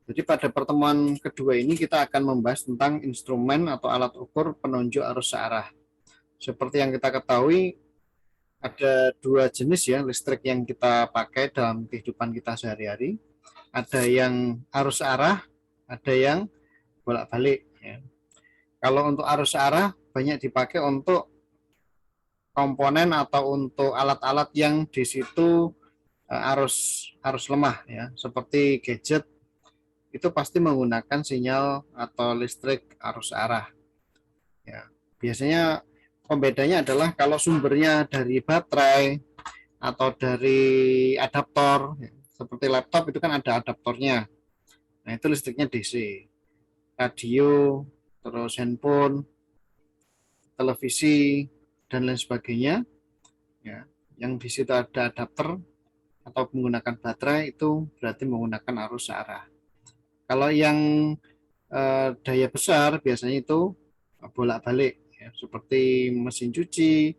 Jadi pada pertemuan kedua ini kita akan membahas tentang instrumen atau alat ukur penunjuk arus searah. Seperti yang kita ketahui, ada dua jenis ya listrik yang kita pakai dalam kehidupan kita sehari-hari. Ada yang arus arah, ada yang bolak-balik. Ya. Kalau untuk arus arah banyak dipakai untuk komponen atau untuk alat-alat yang di situ arus lemah ya, seperti gadget itu pasti menggunakan sinyal atau listrik arus arah. Ya, biasanya pembedanya adalah kalau sumbernya dari baterai atau dari adaptor, ya, seperti laptop itu kan ada adaptornya. Nah itu listriknya DC. Radio, terus handphone, televisi dan lain sebagainya. Ya, yang di situ ada adapter atau menggunakan baterai itu berarti menggunakan arus searah. Kalau yang daya besar biasanya itu bolak-balik ya, seperti mesin cuci,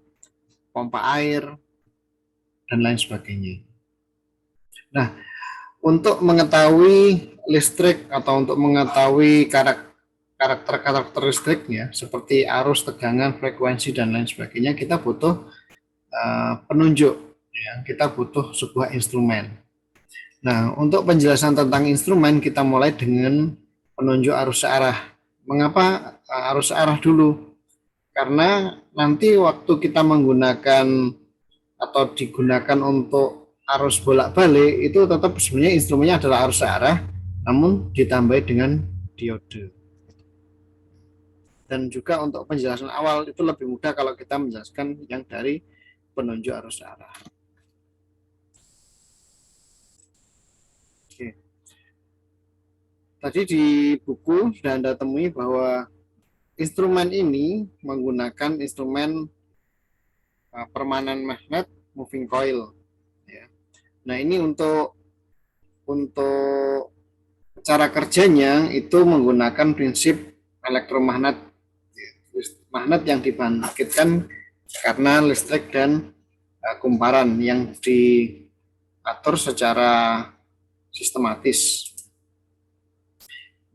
pompa air dan lain sebagainya. Nah, untuk mengetahui listrik atau untuk mengetahui karakter listriknya seperti arus, tegangan, frekuensi dan lain sebagainya, kita butuh penunjuk ya, kita butuh sebuah instrumen. Nah, untuk penjelasan tentang instrumen kita mulai dengan penunjuk arus searah. Mengapa arus searah dulu? Karena nanti waktu kita menggunakan atau digunakan untuk arus bolak-balik itu tetap sebenarnya instrumennya adalah arus searah, namun ditambahi dengan diode. Dan juga untuk penjelasan awal itu lebih mudah kalau kita menjelaskan yang dari penunjuk arus searah. Oke. Tadi di buku sudah Anda temui bahwa instrumen ini menggunakan instrumen permanen magnet moving coil. Ya. Nah ini untuk cara kerjanya itu menggunakan prinsip elektromagnet, magnet yang dibangkitkan karena listrik dan kumparan yang diatur secara sistematis.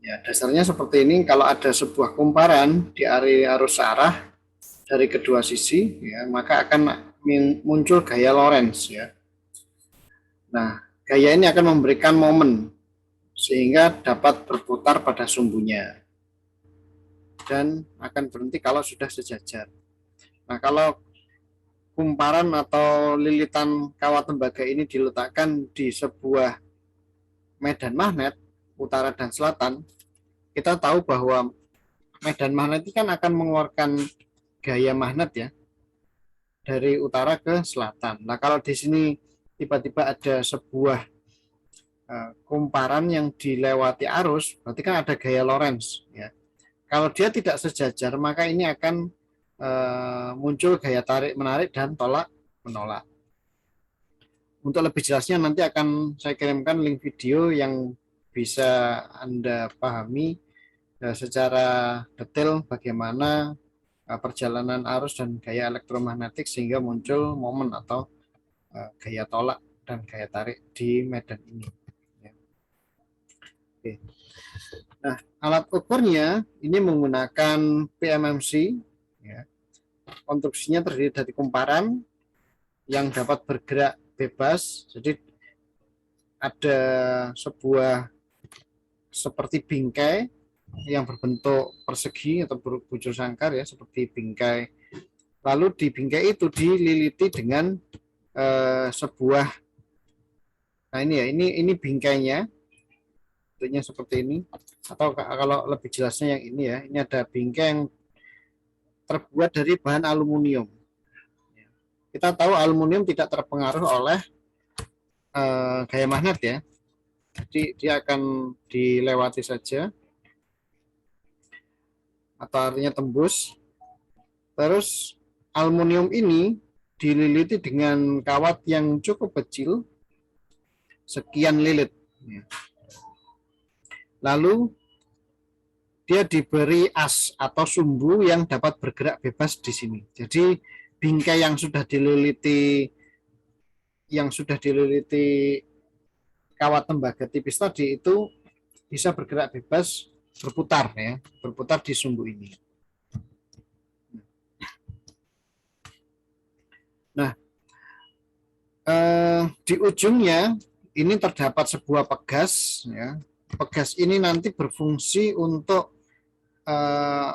Ya, dasarnya seperti ini, kalau ada sebuah kumparan di area arus searah dari kedua sisi, ya, maka akan muncul gaya Lorentz. Ya. Nah, gaya ini akan memberikan momen sehingga dapat berputar pada sumbunya dan akan berhenti kalau sudah sejajar. Nah, kalau kumparan atau lilitan kawat tembaga ini diletakkan di sebuah medan magnet utara dan selatan, kita tahu bahwa medan magnet ini kan akan mengeluarkan gaya magnet ya dari utara ke selatan. Nah kalau di sini tiba-tiba ada sebuah kumparan yang dilewati arus, berarti kan ada gaya Lorentz ya. Kalau dia tidak sejajar maka ini akan muncul gaya tarik menarik dan tolak menolak. Untuk lebih jelasnya nanti akan saya kirimkan link video yang bisa Anda pahami secara detail bagaimana perjalanan arus dan gaya elektromagnetik sehingga muncul momen atau gaya tolak dan gaya tarik di medan ini. Oke. Nah, alat ukurnya ini menggunakan PMMC. Ya. Konstruksinya terdiri dari kumparan yang dapat bergerak bebas. Jadi ada sebuah seperti bingkai yang berbentuk persegi atau bujur sangkar ya, seperti bingkai. Lalu di bingkai itu dililiti dengan sebuah, nah ini ya, ini bingkainya, bentuknya seperti ini. Atau kalau lebih jelasnya yang ini ya, ini ada bingkai yang terbuat dari bahan aluminium. Kita tahu aluminium tidak terpengaruh oleh gaya magnet ya, jadi dia akan dilewati saja atau artinya tembus. Terus aluminium ini dililiti dengan kawat yang cukup kecil, sekian lilit. Lalu dia diberi as atau sumbu yang dapat bergerak bebas di sini. Jadi bingkai yang sudah dililiti kawat tembaga tipis tadi itu bisa bergerak bebas, berputar ya, berputar di sumbu ini. Nah, di ujungnya ini terdapat sebuah pegas ya. Pegas ini nanti berfungsi untuk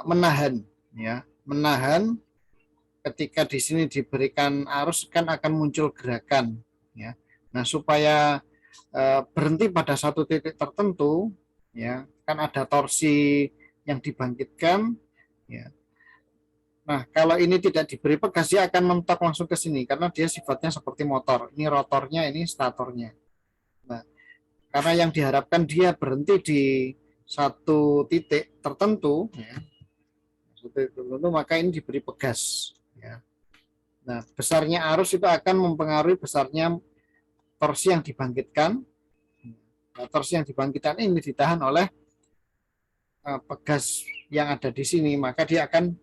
menahan ya, menahan ketika di sini diberikan arus kan akan muncul gerakan ya. Nah, supaya berhenti pada satu titik tertentu ya, kan ada torsi yang dibangkitkan ya. Nah, kalau ini tidak diberi pegas dia akan mentok langsung ke sini karena dia sifatnya seperti motor. Ini rotornya, ini statornya. Nah, karena yang diharapkan dia berhenti di satu titik tertentu ya, maka ini diberi pegas ya. Nah, besarnya arus itu akan mempengaruhi besarnya torsi yang dibangkitkan. Nah, torsi yang dibangkitkan ini ditahan oleh pegas yang ada di sini, maka dia akan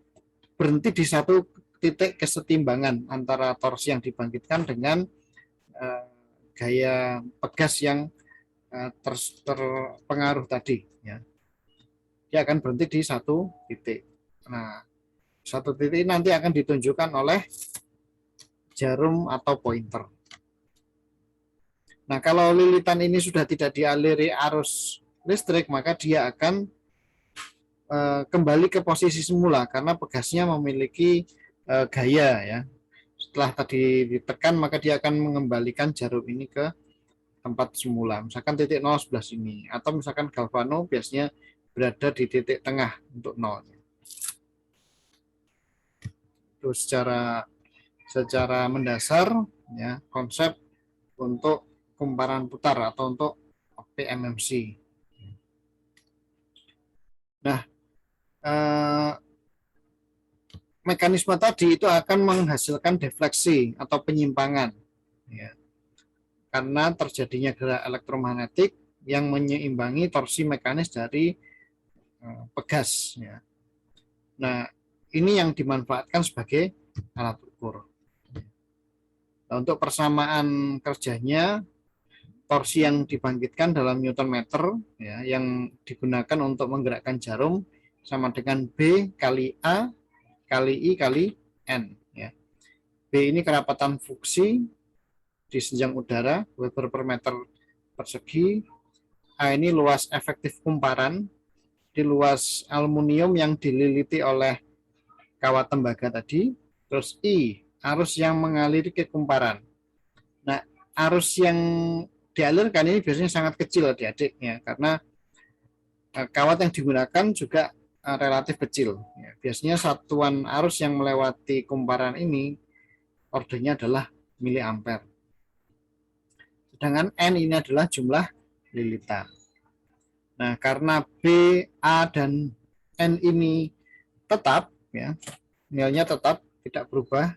berhenti di satu titik kesetimbangan antara torsi yang dibangkitkan dengan gaya pegas yang terpengaruh tadi ya. Dia akan berhenti di satu titik. Nah, satu titik nanti akan ditunjukkan oleh jarum atau pointer. Nah, kalau lilitan ini sudah tidak dialiri arus listrik, maka dia akan kembali ke posisi semula karena pegasnya memiliki gaya ya. Setelah tadi ditekan, maka dia akan mengembalikan jarum ini ke tempat semula. Misalkan titik 0 sebelah sini, atau misalkan galvano biasanya berada di titik tengah untuk 0. Itu secara mendasar ya konsep untuk kumparan putar atau untuk PMMC. Nah, mekanisme tadi itu akan menghasilkan defleksi atau penyimpangan ya, karena terjadinya gerak elektromagnetik yang menyeimbangi torsi mekanis dari pegas ya. Nah, ini yang dimanfaatkan sebagai alat ukur. Nah, untuk persamaan kerjanya, torsi yang dibangkitkan dalam Newton meter ya, yang digunakan untuk menggerakkan jarum sama dengan B kali A kali I kali N ya. B ini kerapatan fuksi di senjang udara Weber per meter persegi. A ini luas efektif kumparan di luas aluminium yang dililiti oleh kawat tembaga tadi. Terus I, arus yang mengalir ke kumparan. Nah, arus yang dialirkan ini biasanya sangat kecil adik-adik ya, karena kawat yang digunakan juga relatif kecil ya. Biasanya satuan arus yang melewati kumparan ini ordernya adalah miliampere. Sedangkan N ini adalah jumlah lilitan. Nah, karena B, A, dan N ini tetap ya, nilainya tetap tidak berubah,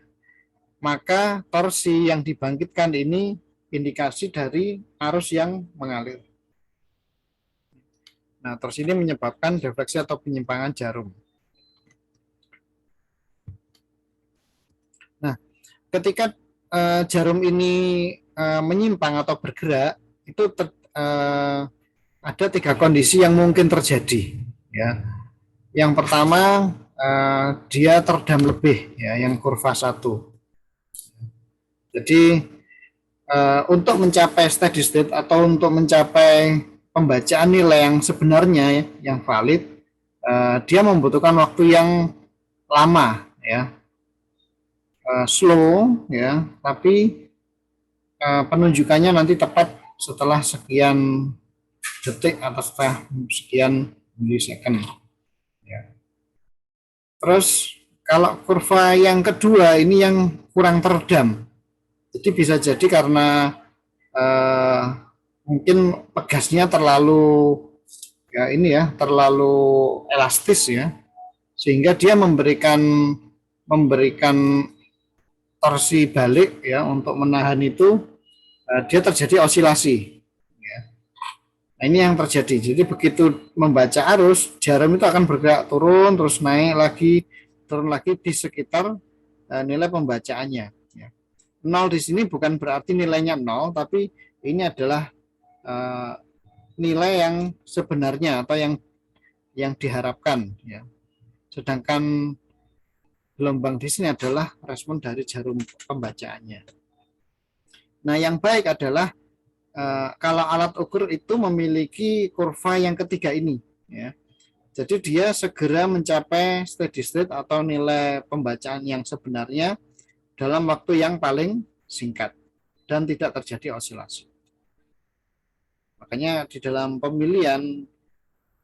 maka torsi yang dibangkitkan ini indikasi dari arus yang mengalir. Nah, torsi ini menyebabkan defleksi atau penyimpangan jarum. Nah, ketika jarum ini menyimpang atau bergerak, itu ada 3 kondisi yang mungkin terjadi ya. Yang pertama dia teredam lebih ya, yang kurva 1. Jadi untuk mencapai steady state atau untuk mencapai pembacaan nilai yang sebenarnya ya, yang valid, dia membutuhkan waktu yang lama ya, slow ya, tapi penunjukannya nanti tepat setelah sekian detik atau setelah sekian milisecond ya. Terus kalau kurva yang kedua ini yang kurang teredam, jadi bisa jadi karena mungkin pegasnya terlalu ya ini ya, terlalu elastis ya, sehingga dia memberikan torsi balik ya untuk menahan itu, dia terjadi osilasi ya. Nah, ini yang terjadi. Jadi begitu membaca arus, jarum itu akan bergerak turun terus naik lagi, turun lagi di sekitar nilai pembacaannya ya. 0 di sini bukan berarti nilainya 0, tapi ini adalah nilai yang sebenarnya atau yang diharapkan, ya. Sedangkan gelombang di sini adalah respon dari jarum pembacaannya. Nah, yang baik adalah kalau alat ukur itu memiliki kurva yang ketiga ini, ya. Jadi dia segera mencapai steady state atau nilai pembacaan yang sebenarnya dalam waktu yang paling singkat dan tidak terjadi osilasi. Makanya di dalam pemilihan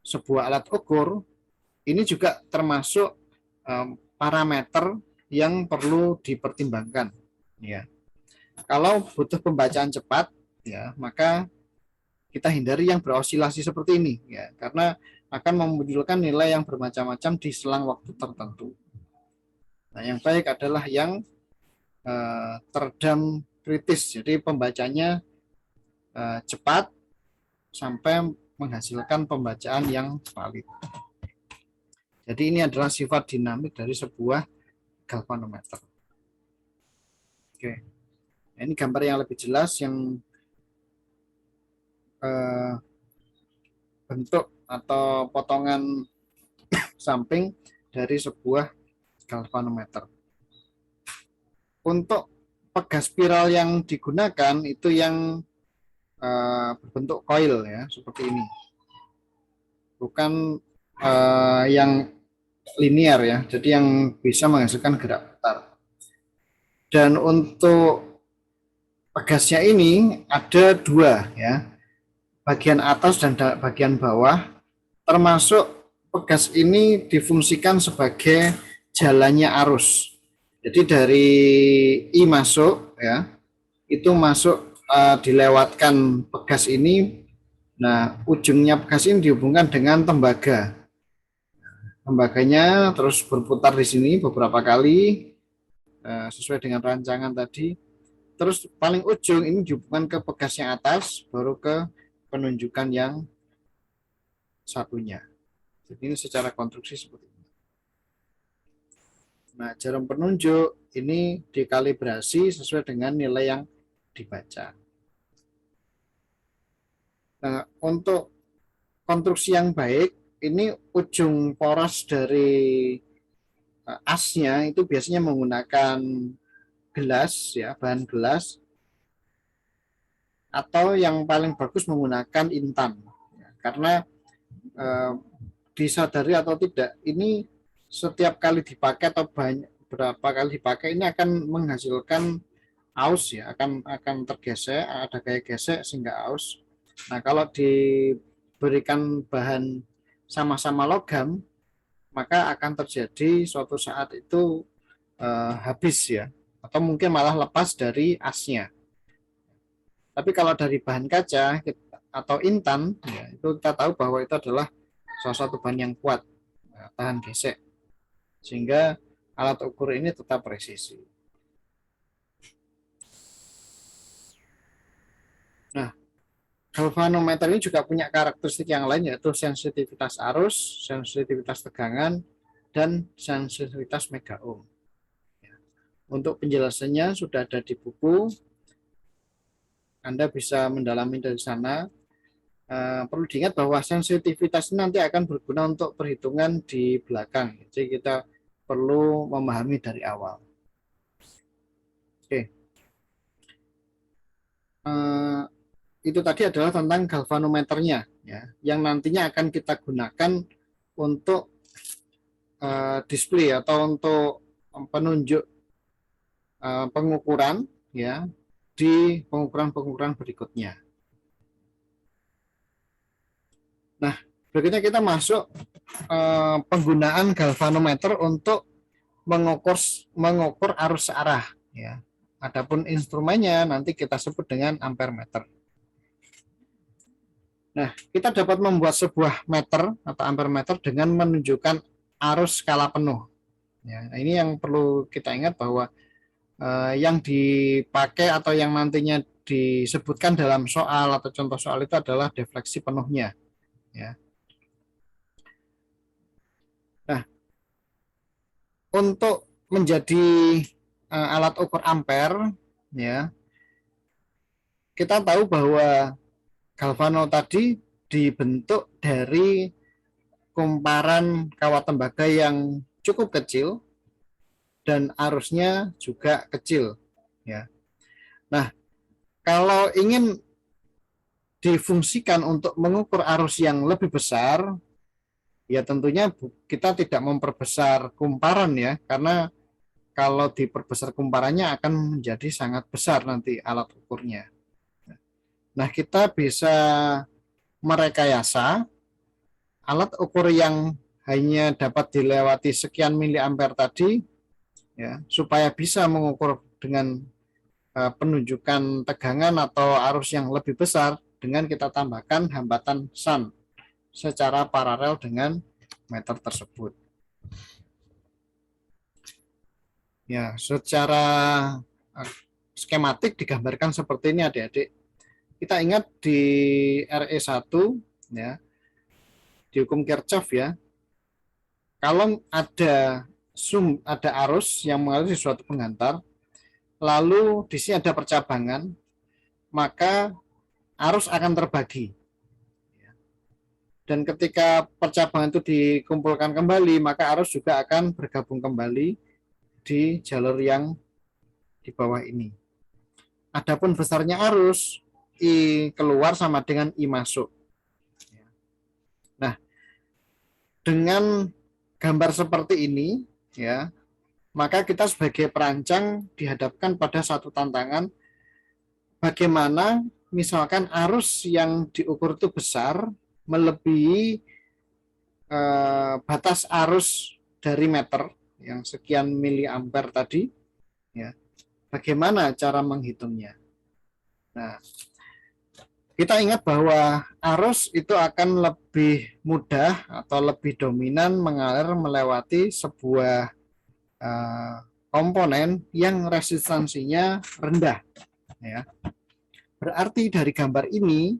sebuah alat ukur ini juga termasuk parameter yang perlu dipertimbangkan, ya. Kalau butuh pembacaan cepat, ya, maka kita hindari yang berosilasi seperti ini, ya, karena akan memunculkan nilai yang bermacam-macam di selang waktu tertentu. Nah, yang baik adalah yang teredam kritis, jadi pembacanya cepat sampai menghasilkan pembacaan yang valid. Jadi ini adalah sifat dinamik dari sebuah galvanometer. Oke, nah, ini gambar yang lebih jelas yang bentuk atau potongan samping dari sebuah galvanometer. Untuk pegas spiral yang digunakan itu yang berbentuk coil, ya, seperti ini, bukan yang linear, ya, jadi yang bisa menghasilkan gerak putar. Dan untuk pegasnya ini ada dua, ya, bagian atas dan bagian bawah, termasuk pegas ini difungsikan sebagai jalannya arus. Jadi dari I masuk, ya, itu masuk dilewatkan pegas ini. Nah, ujungnya pegas ini dihubungkan dengan tembaga. Tembaganya terus berputar di sini beberapa kali sesuai dengan rancangan tadi. Terus paling ujung ini dihubungkan ke pegasnya atas, baru ke penunjukan yang satunya. Jadi ini secara konstruksi seperti ini. Nah, jarum penunjuk ini dikalibrasi sesuai dengan nilai yang dibaca. Nah, untuk konstruksi yang baik, ini ujung poros dari asnya itu biasanya menggunakan gelas, ya, bahan gelas, atau yang paling bagus menggunakan intan, ya, karena disadari atau tidak, ini setiap kali dipakai atau berapa kali dipakai ini akan menghasilkan aus, ya, akan tergesek, ada gaya gesek sehingga aus. Nah, kalau diberikan bahan sama-sama logam, maka akan terjadi suatu saat itu habis, ya, atau mungkin malah lepas dari asnya. Tapi kalau dari bahan kaca atau intan, ya, itu kita tahu bahwa itu adalah salah satu bahan yang kuat, tahan gesek, sehingga alat ukur ini tetap presisi. Nah, galvanometer ini juga punya karakteristik yang lain, yaitu sensitivitas arus, sensitivitas tegangan, dan sensitivitas mega ohm. Untuk penjelasannya sudah ada di buku, Anda bisa mendalami dari sana. Perlu diingat bahwa sensitivitas ini nanti akan berguna untuk perhitungan di belakang, jadi kita perlu memahami dari awal. Oke. Itu tadi adalah tentang galvanometernya, ya, yang nantinya akan kita gunakan untuk display atau untuk penunjuk pengukuran, ya, di pengukuran-pengukuran berikutnya. Nah, berikutnya kita masuk penggunaan galvanometer untuk mengukur arus searah, ya. Adapun instrumennya nanti kita sebut dengan ampermeter. Nah, kita dapat membuat sebuah meter atau ampermeter dengan menunjukkan arus skala penuh. Ya, nah ini yang perlu kita ingat bahwa yang dipakai atau yang nantinya disebutkan dalam soal atau contoh soal itu adalah defleksi penuhnya. Ya. Nah, untuk menjadi alat ukur ampere, ya, kita tahu bahwa galvano tadi dibentuk dari kumparan kawat tembaga yang cukup kecil dan arusnya juga kecil, ya. Nah, kalau ingin difungsikan untuk mengukur arus yang lebih besar, ya tentunya kita tidak memperbesar kumparan ya, karena kalau diperbesar kumparannya akan menjadi sangat besar nanti alat ukurnya. Nah, kita bisa merekayasa alat ukur yang hanya dapat dilewati sekian miliampere tadi, ya, supaya bisa mengukur dengan penunjukan tegangan atau arus yang lebih besar dengan kita tambahkan hambatan shunt secara paralel dengan meter tersebut. Ya, secara skematik digambarkan seperti ini adik-adik. Kita ingat di RE1 ya, di hukum Kirchhoff ya, kalau ada arus yang mengalir di suatu penghantar, lalu di sini ada percabangan, maka arus akan terbagi. Dan ketika percabangan itu dikumpulkan kembali, maka arus juga akan bergabung kembali di jalur yang di bawah ini. Adapun besarnya arus, I keluar sama dengan I masuk. Nah, dengan gambar seperti ini, ya, maka kita sebagai perancang dihadapkan pada satu tantangan, bagaimana misalkan arus yang diukur itu besar, melebihi batas arus dari meter yang sekian miliampere tadi, ya. Bagaimana cara menghitungnya? Nah, kita ingat bahwa arus itu akan lebih mudah atau lebih dominan mengalir melewati sebuah komponen yang resistansinya rendah, ya. Berarti dari gambar ini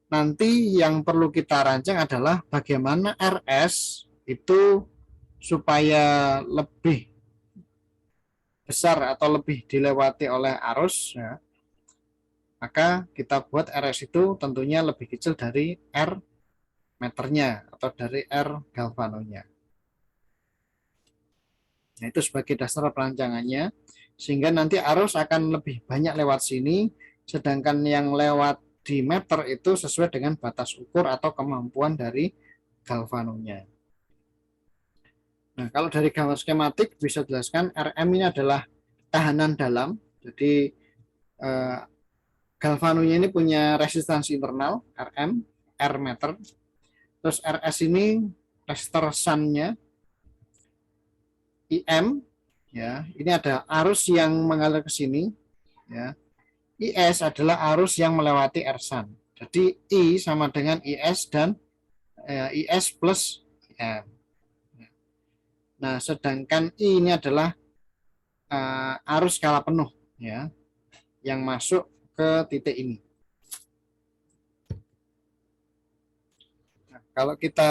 nanti yang perlu kita rancang adalah bagaimana RS itu supaya lebih besar atau lebih dilewati oleh arus, ya. Maka kita buat RS itu tentunya lebih kecil dari R meternya atau dari R galvanonya. Nah, itu sebagai dasar perancangannya, sehingga nanti arus akan lebih banyak lewat sini, sedangkan yang lewat di meter itu sesuai dengan batas ukur atau kemampuan dari galvanonya. Nah, kalau dari gambar skematik bisa jelaskan RM ini adalah tahanan dalam, jadi galvanonya ini punya resistansi internal RM, R meter. Terus RS ini resistor shunt-nya, IM, ya, ini ada arus yang mengalir ke sini, ya. IS adalah arus yang melewati R shunt. Jadi I sama dengan IS dan IS plus IM. Nah, sedangkan I ini adalah arus skala penuh, ya, yang masuk ke titik ini. Nah, kalau kita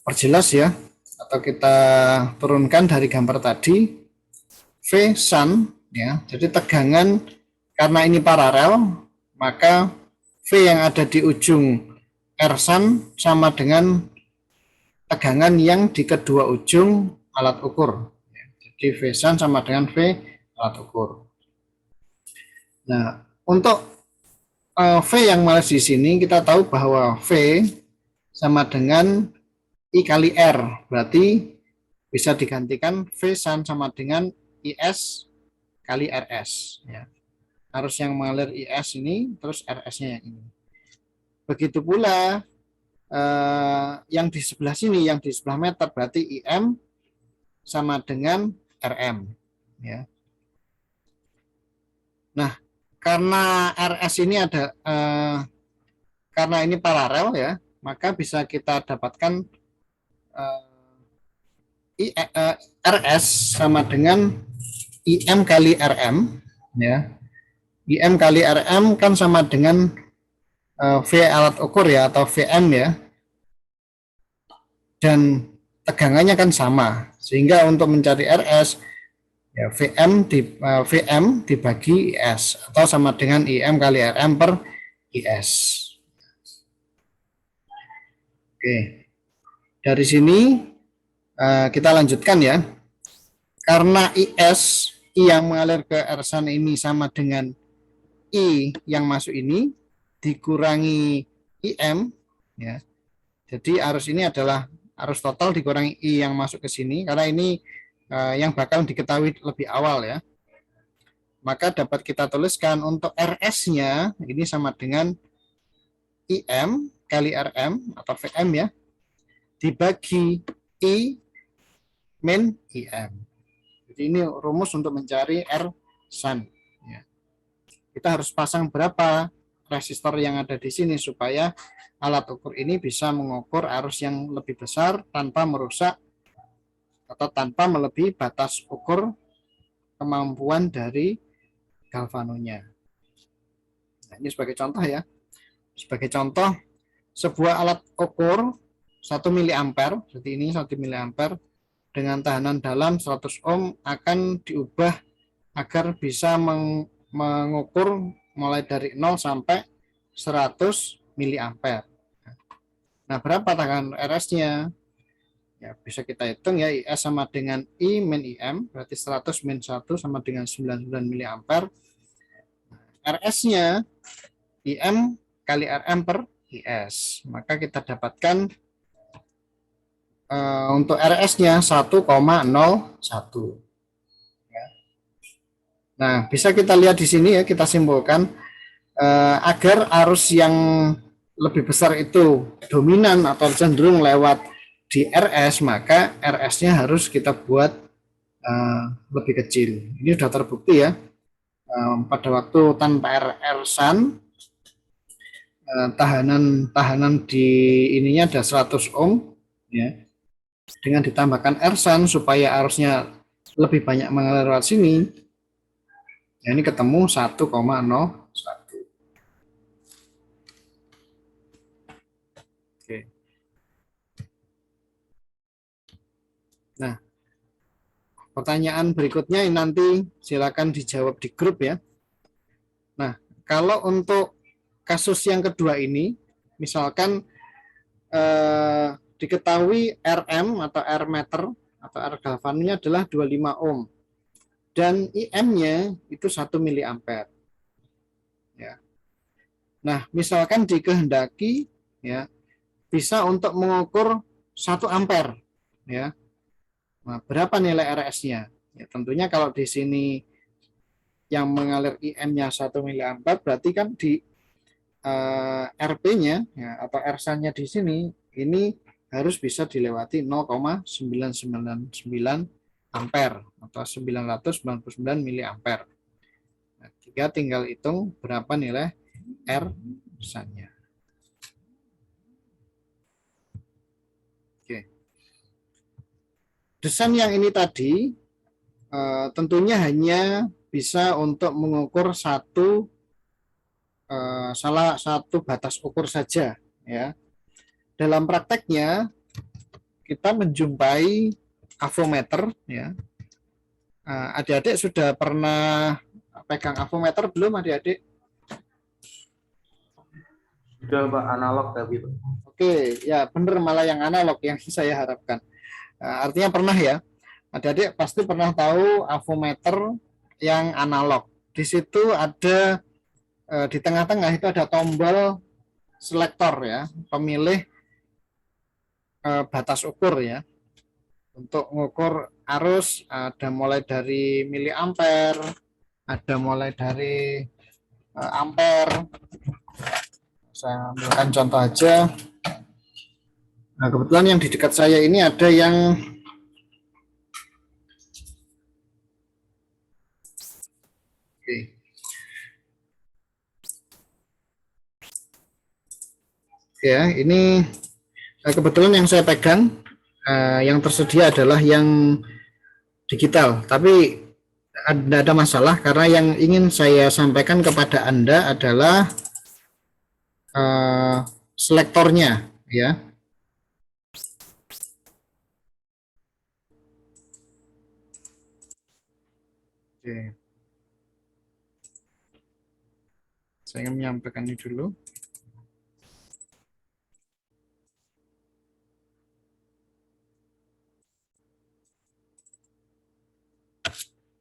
perjelas ya, atau kita turunkan dari gambar tadi, V shunt, ya, jadi tegangan karena ini paralel, maka V yang ada di ujung R shunt sama dengan tegangan yang di kedua ujung alat ukur. Jadi V shunt sama dengan V alat ukur. Nah, untuk V yang malas di sini kita tahu bahwa V sama dengan I kali R, berarti bisa digantikan V shunt sama dengan IS kali RS. Ya. Arus yang mengalir IS ini, terus RS-nya yang ini. Begitu pula yang di sebelah sini, yang di sebelah meter, berarti IM sama dengan RM. Ya. Nah, karena RS ini ada karena ini paralel ya, maka bisa kita dapatkan RS sama dengan IM kali RM, ya. IM kali RM kan sama dengan V alat ukur ya, atau VM ya, dan tegangannya kan sama, sehingga untuk mencari RS ya VM dibagi IS atau sama dengan IM kali RM per IS. Oke, dari sini kita lanjutkan ya. Karena I yang mengalir ke R-SAN ini sama dengan I yang masuk ini dikurangi IM ya. Jadi arus ini adalah arus total dikurangi I yang masuk ke sini karena ini yang bakal diketahui lebih awal ya. Maka dapat kita tuliskan untuk RS-nya ini sama dengan IM kali RM atau VM ya dibagi I min IM. Jadi ini rumus untuk mencari R-SAN. Ya. Kita harus pasang berapa resistor yang ada di sini supaya alat ukur ini bisa mengukur arus yang lebih besar tanpa merusak atau tanpa melebihi batas ukur kemampuan dari galvanonya. Nah, ini sebagai contoh ya. Sebagai contoh, sebuah alat ukur 1 miliampere, jadi ini 1 miliampere dengan tahanan dalam 100 ohm akan diubah agar bisa mengukur mulai dari 0 sampai 100 miliampere. Nah, berapa tekanan RS-nya? Ya, bisa kita hitung ya, IS sama dengan I min IM, berarti 100 min 1 sama dengan 99 miliampere. RS-nya IM kali RM per IS. Maka kita dapatkan untuk RS-nya 1,01. Ya. Nah, bisa kita lihat di sini ya, kita simpulkan agar arus yang lebih besar itu dominan atau cenderung lewat di RS, maka RS-nya harus kita buat lebih kecil. Ini sudah terbukti ya. Pada waktu tanpa RSAN, tahanan di ininya ada 100 ohm ya. Dengan ditambahkan RSAN supaya arusnya lebih banyak mengalir lewat sini, ya ini ketemu 1,01. Oke. Nah, pertanyaan berikutnya nanti silakan dijawab di grup ya. Nah, kalau untuk kasus yang kedua ini, misalkan diketahui RM atau R meter atau R galvannya adalah 25 ohm dan IM-nya itu 1 miliampere. Ya. Nah, misalkan dikehendaki ya bisa untuk mengukur 1 ampere ya. Nah, berapa nilai RS-nya? Ya, tentunya kalau di sini yang mengalir IM-nya 1 miliampere berarti kan di RP-nya ya, atau R-nya di sini ini harus bisa dilewati 0,999 ampere atau 999 miliampere. Nah, kita tinggal hitung berapa nilai R-nya. Oke. Desain yang ini tadi tentunya hanya bisa untuk mengukur salah satu batas ukur saja ya. Dalam prakteknya kita menjumpai avometer ya. Adik-adik sudah pernah pegang avometer belum adik-adik? Sudah Pak, analog tapi Pak. Oke, ya benar malah yang analog yang saya harapkan. Artinya pernah ya. Adik-adik pasti pernah tahu avometer yang analog. Di situ ada di tengah-tengah itu ada tombol selektor ya, pemilih batas ukur ya. Untuk mengukur arus ada mulai dari miliampere, ada mulai dari ampere. Saya ambilkan contoh aja. Nah, kebetulan yang di dekat saya ini ada yang ya, ini kebetulan yang saya pegang yang tersedia adalah yang digital, tapi tidak ada masalah karena yang ingin saya sampaikan kepada Anda adalah selektornya ya. Oke. Saya ingin menyampaikan ini dulu.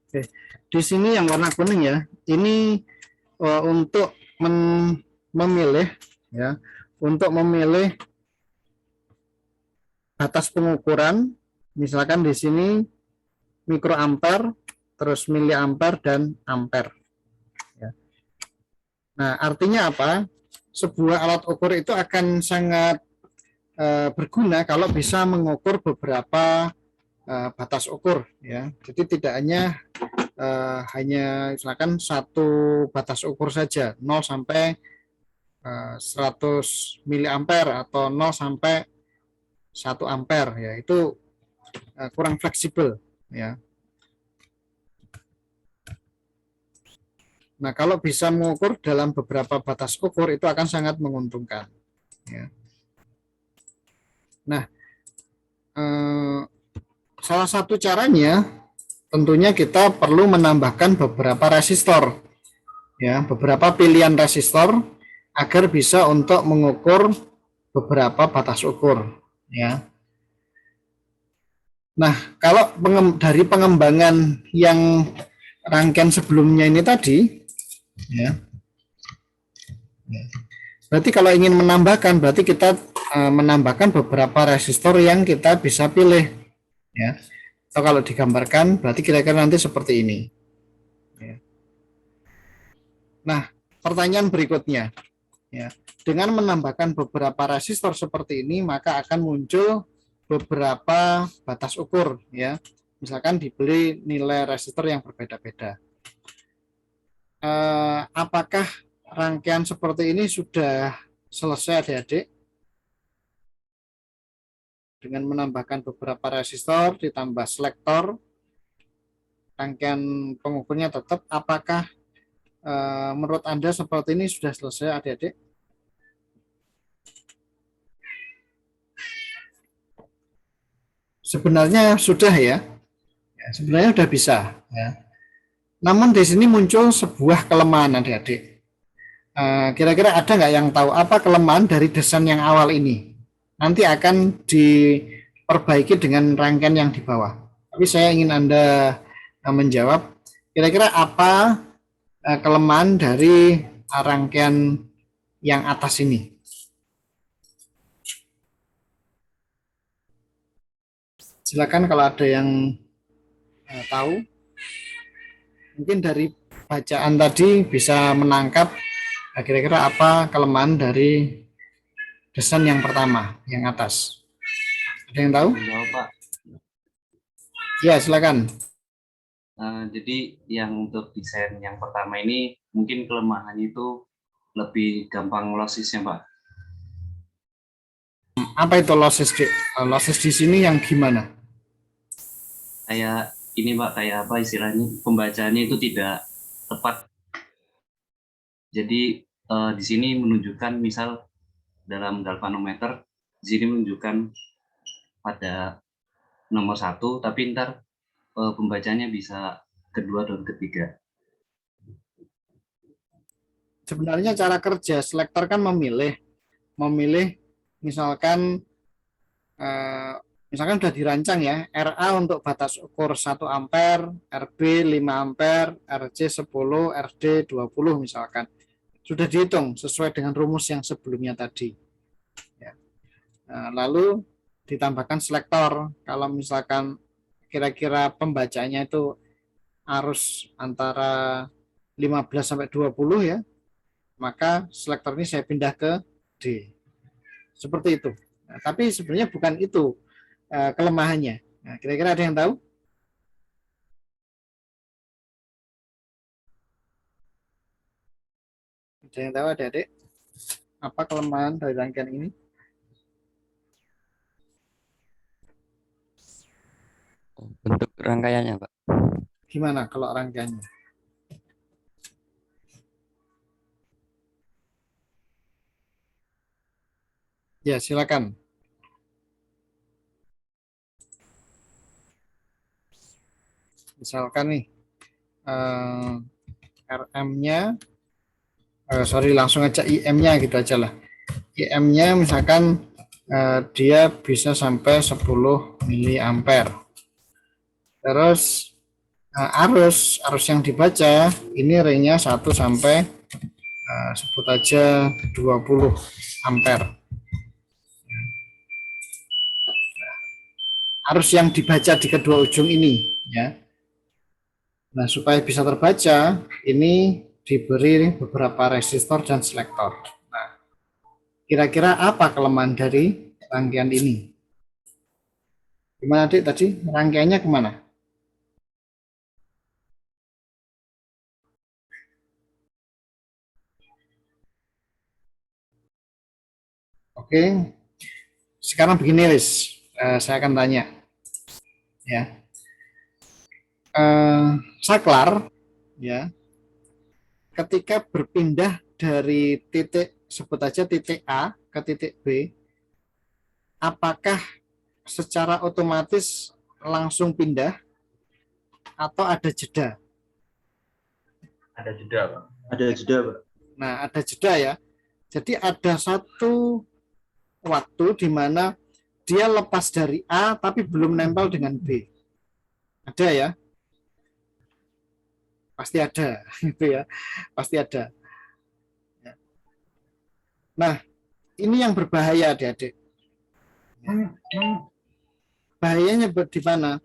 Oke. Di sini yang warna kuning ya, ini untuk memilih ya, untuk memilih batas pengukuran, misalkan di sini mikroampere, terus miliampere dan ampere. Ya. Nah, artinya apa? Sebuah alat ukur itu akan sangat berguna kalau bisa mengukur beberapa batas ukur ya. Jadi tidak hanya misalkan satu batas ukur saja, 0 sampai 100 miliampere atau 0 sampai 1 ampere ya, itu kurang fleksibel ya. Nah, kalau bisa mengukur dalam beberapa batas ukur itu akan sangat menguntungkan ya. Nah, salah satu caranya tentunya kita perlu menambahkan beberapa resistor ya, beberapa pilihan resistor agar bisa untuk mengukur beberapa batas ukur ya. Nah, kalau dari pengembangan yang rangkaian sebelumnya ini tadi ya, berarti kalau ingin menambahkan, berarti kita menambahkan beberapa resistor yang kita bisa pilih ya. Atau kalau digambarkan berarti kira-kira nanti seperti ini ya. Nah, pertanyaan berikutnya ya, dengan menambahkan beberapa resistor seperti ini maka akan muncul beberapa batas ukur ya. Misalkan dibeli nilai resistor yang berbeda-beda. Apakah rangkaian seperti ini sudah selesai adik-adik? Dengan menambahkan beberapa resistor ditambah selektor, rangkaian pengukurnya tetap. Apakah menurut Anda seperti ini sudah selesai adik-adik? Sebenarnya sudah ya. Sebenarnya sudah bisa ya. Namun di sini muncul sebuah kelemahan adik-adik. Kira-kira ada nggak yang tahu apa kelemahan dari desain yang awal ini? Nanti akan diperbaiki dengan rangkaian yang di bawah. Tapi saya ingin Anda menjawab, kira-kira apa kelemahan dari rangkaian yang atas ini? Silakan kalau ada yang tahu. Mungkin dari bacaan tadi bisa menangkap kira-kira apa kelemahan dari desain yang pertama, yang atas. Ada yang tahu? Menjawab, Pak. Ya, silakan. Jadi yang untuk desain yang pertama ini mungkin kelemahannya itu lebih gampang lossisnya, Pak. Apa itu losses di, losses di sini yang gimana? Kayak ini, Pak, kayak apa istilahnya, pembacaannya itu tidak tepat. Jadi di sini menunjukkan misal dalam galvanometer, di sini menunjukkan pada nomor 1, tapi ntar pembacanya bisa kedua dan ketiga. Sebenarnya cara kerja selektor kan memilih misalkan misalkan sudah dirancang ya, RA untuk batas ukur 1 ampere, RB 5 ampere, RC 10, RD 20 misalkan. Sudah dihitung sesuai dengan rumus yang sebelumnya tadi. Ya. Lalu ditambahkan selektor. Kalau misalkan kira-kira pembacanya itu arus antara 15 sampai 20 ya, maka selektor ini saya pindah ke D. Seperti itu. Nah, tapi sebenarnya bukan itu kelemahannya. Nah, kira-kira ada yang tahu? Ada yang tahu adik-adik? Apa kelemahan dari rangkaian ini? Bentuk rangkaiannya, Pak. Gimana kalau rangkaiannya? Ya, silakan. Misalkan nih, RM-nya sorry, langsung aja IM-nya gitu aja lah. IM-nya misalkan dia bisa sampai 10 miliampere. Terus arus yang dibaca ini ringnya 1 sampai sebut aja 20 ampere. Arus yang dibaca di kedua ujung ini ya. Nah, supaya bisa terbaca ini diberi beberapa resistor dan selektor. Nah, kira-kira apa kelemahan dari rangkaian ini? Gimana Dik tadi? Rangkaiannya kemana? Oke, sekarang begini Riz, saya akan tanya ya. Saklar ya, ketika berpindah dari titik sebut aja titik A ke titik B, apakah secara otomatis langsung pindah atau ada jeda? Ada jeda, Pak. Ada jeda, Pak. Nah, ada jeda ya. Jadi ada satu waktu di mana dia lepas dari A tapi belum nempel dengan B. Ada ya? Pasti ada, gitu ya. Pasti ada. Nah, ini yang berbahaya adik-adik. Bahayanya di mana?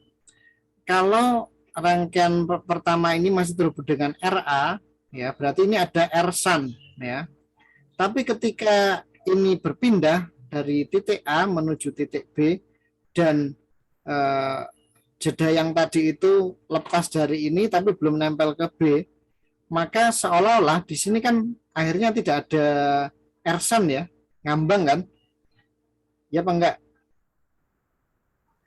Kalau rangkaian pertama ini masih terhubung dengan RA, ya berarti ini ada R-SUN, ya. Tapi ketika ini berpindah dari titik A menuju titik B dan jeda yang tadi itu lepas dari ini tapi belum nempel ke B, maka seolah-olah di sini kan akhirnya tidak ada R-SUN ya, ngambang kan? Ya apa enggak?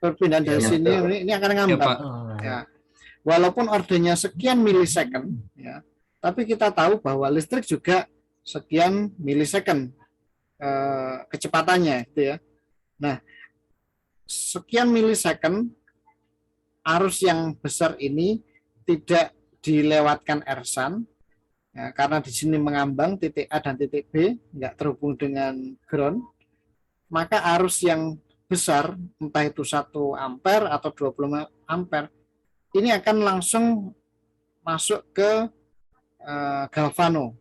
Perpindahan dari sini ini akan ngambang. Ya. Walaupun ordernya sekian milisecond, ya, tapi kita tahu bahwa listrik juga sekian milisecond kecepatannya, gitu ya. Nah, sekian milisecond arus yang besar ini tidak dilewatkan R-SUN, ya, karena di sini mengambang titik A dan titik B, nggak terhubung dengan ground, maka arus yang besar, entah itu 1 ampere atau 20 ampere, ini akan langsung masuk ke galvano.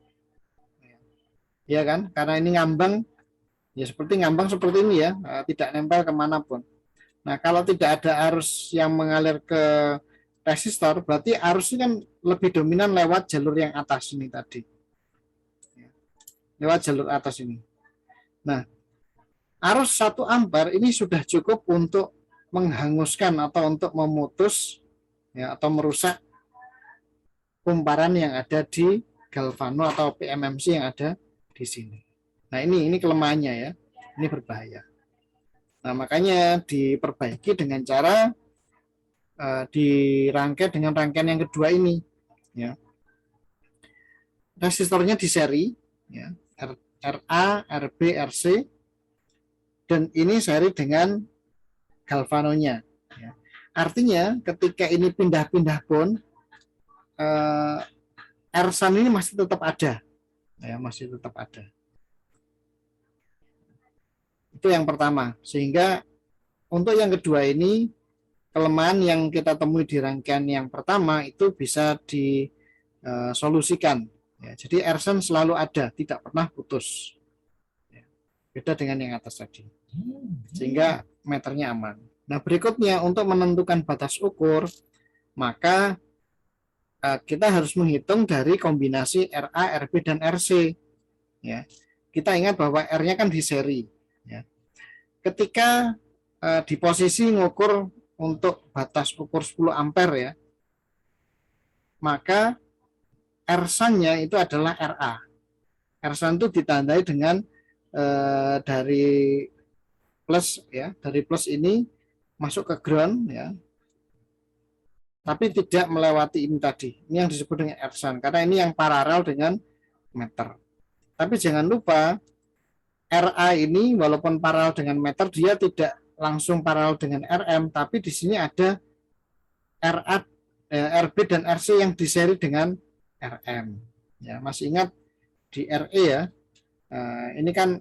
Ya kan? Karena ini ngambang, ya seperti ngambang seperti ini ya, tidak nempel kemanapun. Nah, kalau tidak ada arus yang mengalir ke resistor, berarti arus ini kan lebih dominan lewat jalur yang atas ini tadi. Lewat jalur atas ini. Nah, arus 1 ampere ini sudah cukup untuk menghanguskan atau untuk memutus ya, atau merusak kumparan yang ada di galvano atau PMMC yang ada di sini. Nah, ini kelemahannya ya. Ini berbahaya. Nah, makanya diperbaiki dengan cara dirangkai dengan rangkaian yang kedua ini ya. Resistornya di seri ya, RA, RB, RC, dan ini seri dengan galvanonya ya. Artinya ketika ini pindah-pindah pun R-SUN ini masih tetap ada ya, masih tetap ada. Itu yang pertama. Sehingga untuk yang kedua ini kelemahan yang kita temui di rangkaian yang pertama itu bisa disolusikan ya. Jadi R-SUN selalu ada, tidak pernah putus ya. Beda dengan yang atas tadi, sehingga meternya aman. Nah, berikutnya untuk menentukan batas ukur, maka kita harus menghitung dari kombinasi RA, RB, dan RC ya. Kita ingat bahwa R-nya kan di seri ya. Ketika di posisi ngukur untuk batas ukur 10 ampere ya, maka R-SUN-nya itu adalah RA. R-SUN itu ditandai dengan dari plus ya, dari plus ini masuk ke ground ya, tapi tidak melewati ini tadi. Ini yang disebut dengan R-SUN, karena ini yang paralel dengan meter. Tapi jangan lupa RA ini walaupun paralel dengan meter, dia tidak langsung paralel dengan RM, tapi di sini ada RB dan RC yang diseri dengan RM. Ya, masih ingat di RE ya. Ini kan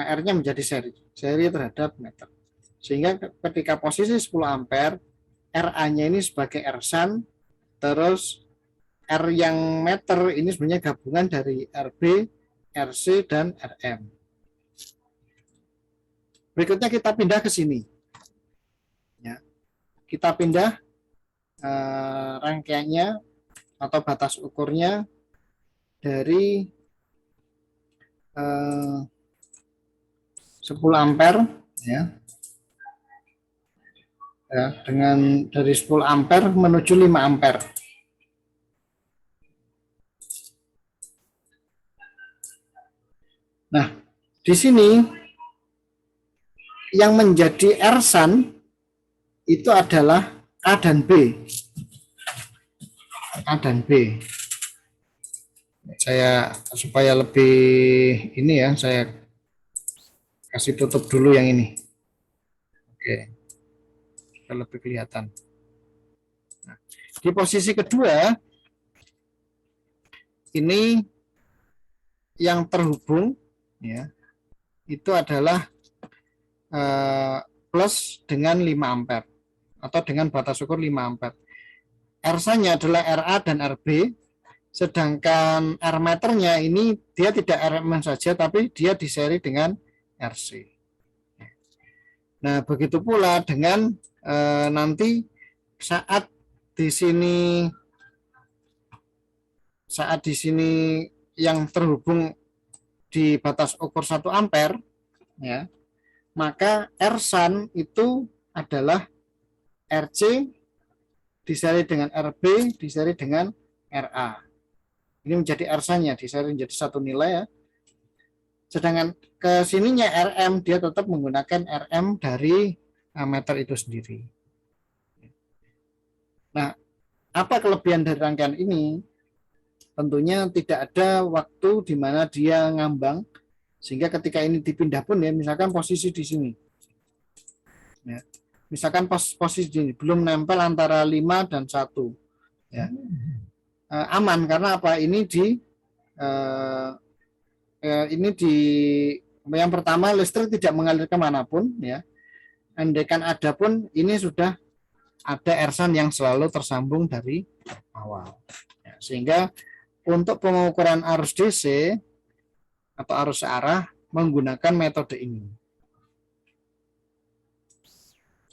R-nya menjadi seri terhadap meter. Sehingga ketika posisi 10 ampere, RA-nya ini sebagai R-SAN, terus R yang meter ini sebenarnya gabungan dari RB, RC, dan RM. Berikutnya kita pindah ke sini. Ya. Kita pindah rangkaiannya atau batas ukurnya dari 10 ampere ya. Dengan dari 10 ampere menuju 5 ampere. Nah, di sini yang menjadi R-SAN itu adalah A dan B. A dan B. Saya supaya lebih ini ya, saya kasih tutup dulu yang ini. Oke. Supaya lebih kelihatan. Nah, di posisi kedua ini yang terhubung ya. Itu adalah plus dengan 5 ampere atau dengan batas ukur 5 ampere. R-nya adalah RA dan RB. Sedangkan R meternya ini dia tidak RM saja, tapi dia diseri dengan RC. Nah, begitu pula dengan nanti saat di sini yang terhubung di batas ukur 1 ampere, ya, maka R-SAN itu adalah RC diseri dengan RB diseri dengan RA. Ini menjadi R-nya diseri menjadi satu nilai ya. Sedangkan ke sininya RM dia tetap menggunakan RM dari meter itu sendiri. Nah, apa kelebihan dari rangkaian ini? Tentunya tidak ada waktu di mana dia ngambang, sehingga ketika ini dipindah pun ya, misalkan posisi di sini. Ya. Misalkan posisi ini belum nempel antara 5 dan 1. Ya. Aman karena apa? Ini yang pertama listrik tidak mengalir kemanapun ya. Andaikan ada pun ini sudah ada R-SAN yang selalu tersambung dari awal. Ya, sehingga untuk pengukuran arus DC atau arus searah menggunakan metode ini.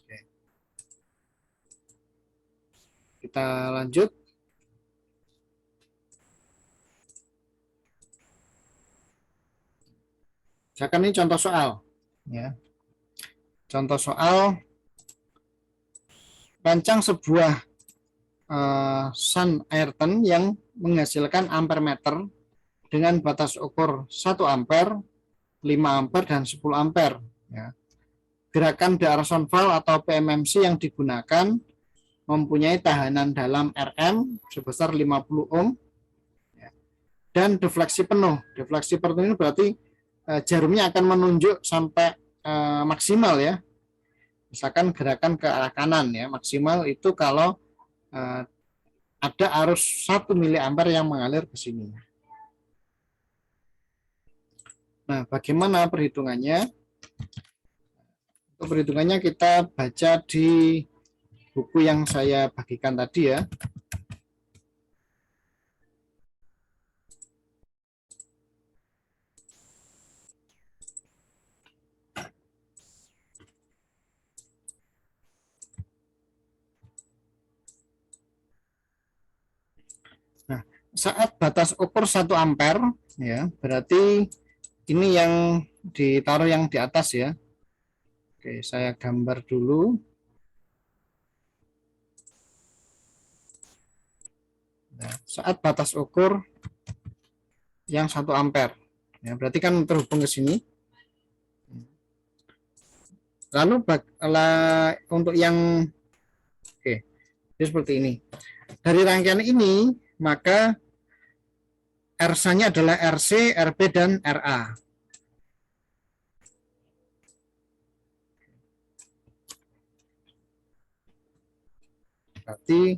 Oke. Kita lanjut. Misalkan ini contoh soal, ya. Contoh soal rancang sebuah SAN Ayrton yang menghasilkan ampere meter dengan batas ukur 1 ampere, 5 ampere, dan 10 ampere. Ya. Gerakan D'Arson valve atau PMMC yang digunakan mempunyai tahanan dalam RM sebesar 50 ohm ya. Dan defleksi penuh. Defleksi penuh ini berarti jarumnya akan menunjuk sampai maksimal ya. Misalkan gerakan ke arah kanan ya, maksimal itu kalau ada arus 1 miliampere yang mengalir ke sini. Nah, bagaimana perhitungannya? Untuk perhitungannya kita baca di buku yang saya bagikan tadi ya. Nah, saat batas ukur 1 ampere ya, berarti ini yang ditaruh yang di atas ya. Oke, saya gambar dulu. Nah, saat batas ukur yang 1 ampere ya, berarti kan terhubung ke sini. Lalu untuk yang oke, jadi seperti ini. Dari rangkaian ini maka R-nya adalah RC, RB, dan RA. Berarti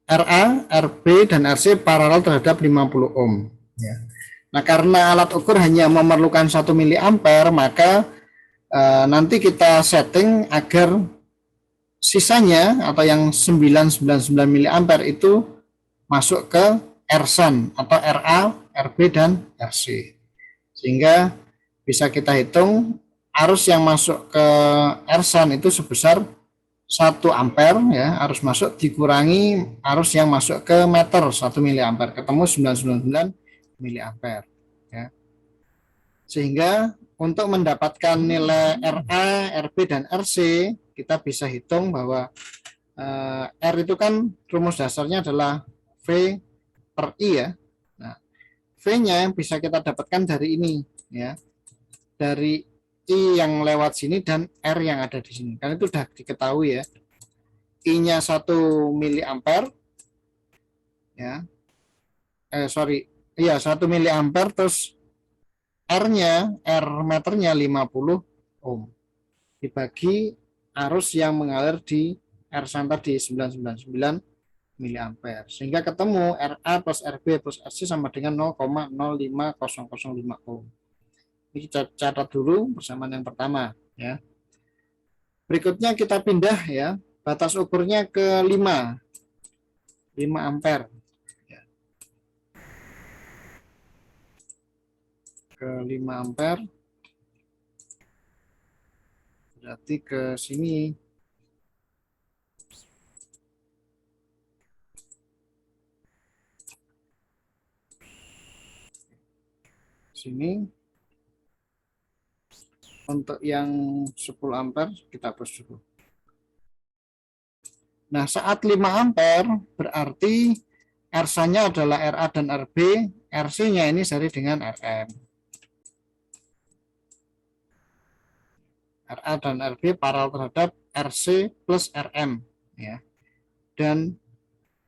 RA, RB, dan RC paralel terhadap 50 ohm. Ya. Nah, karena alat ukur hanya memerlukan 1 miliampere, maka nanti kita setting agar sisanya atau yang 999 miliampere itu masuk ke RSAN atau RA, RB, dan RC. Sehingga bisa kita hitung arus yang masuk ke RSAN itu sebesar 1 ampere ya, arus masuk dikurangi arus yang masuk ke meter 1 miliampere, ketemu 999 miliampere ya. Sehingga untuk mendapatkan nilai RA, RB, dan RC kita bisa hitung bahwa R itu kan rumus dasarnya adalah V per I ya. Nah, V-nya bisa kita dapatkan dari ini ya. Dari I yang lewat sini dan R yang ada di sini. Kan itu sudah diketahui ya. I-nya 1 miliampere ya. Iya 1 miliampere, terus R-nya, R meternya 50 ohm. Dibagi arus yang mengalir di RSAN tadi 999 miliampere, sehingga ketemu RA plus RB plus RC sama dengan 0,05005 ohm. Ini kita catat dulu persamaan yang pertama ya. Berikutnya kita pindah ya, batas ukurnya ke 5 ampere ya. Ke 5 ampere berarti ke sini. Sini untuk yang 10 ampere kita hapus dulu. Nah, saat 5 ampere berarti RSA-nya adalah RA dan RB, RC-nya ini seri dengan RM. RA dan RB paralel terhadap RC plus RM ya. Dan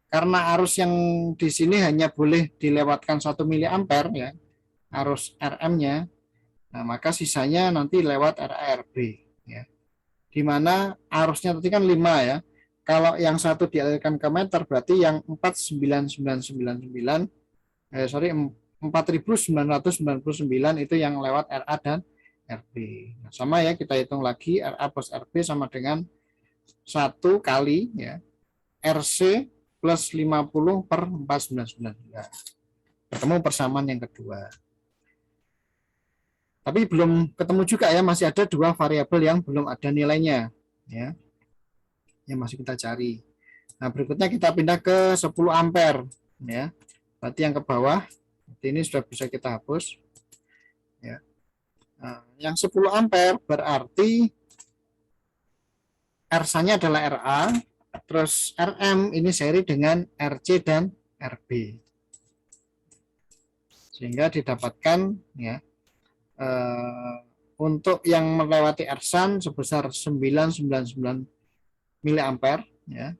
karena arus yang di sini hanya boleh dilewatkan 1 miliampere ya, arus RM-nya, nah maka sisanya nanti lewat RA/RB ya. Di mana arusnya tadi kan 5 ya. Kalau yang satu dialirkan ke meter berarti yang 4999 itu yang lewat RA dan RB. Nah, sama ya, kita hitung lagi RA plus RB sama dengan 1 kali ya RC plus 50 per 4999. Ketemu persamaan yang kedua. Tapi belum ketemu juga ya, masih ada 2 variabel yang belum ada nilainya ya, yang masih kita cari. Nah, berikutnya kita pindah ke 10 ampere ya. Berarti yang ke bawah ini sudah bisa kita hapus ya. Nah, yang 10 ampere berarti RSA-nya adalah RA, terus RM ini seri dengan RC dan RB. Sehingga didapatkan ya untuk yang melewati RSAN sebesar 999 miliampere ya.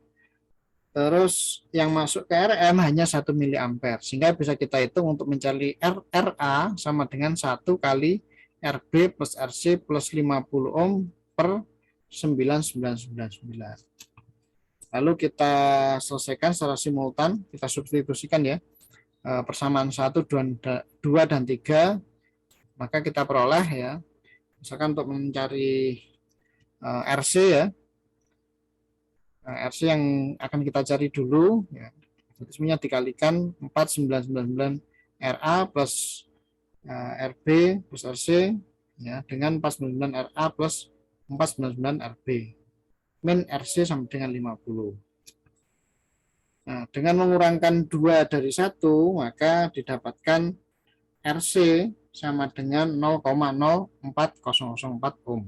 Terus yang masuk ke RM hanya 1 miliampere, sehingga bisa kita hitung untuk mencari RA sama dengan 1 kali RB plus RC plus 50 ohm per 9999. Lalu kita selesaikan secara simultan, kita substitusikan ya persamaan 1, 2 dan 3, maka kita peroleh ya, misalkan untuk mencari RC ya, RC yang akan kita cari dulu ya, semuanya dikalikan 4999 RA plus RB plus RC ya, dengan 499 RA plus 499 RB, min RC sama dengan 50. Nah, dengan mengurangkan 2 dari 1, maka didapatkan RC sama dengan 0,04004 ohm.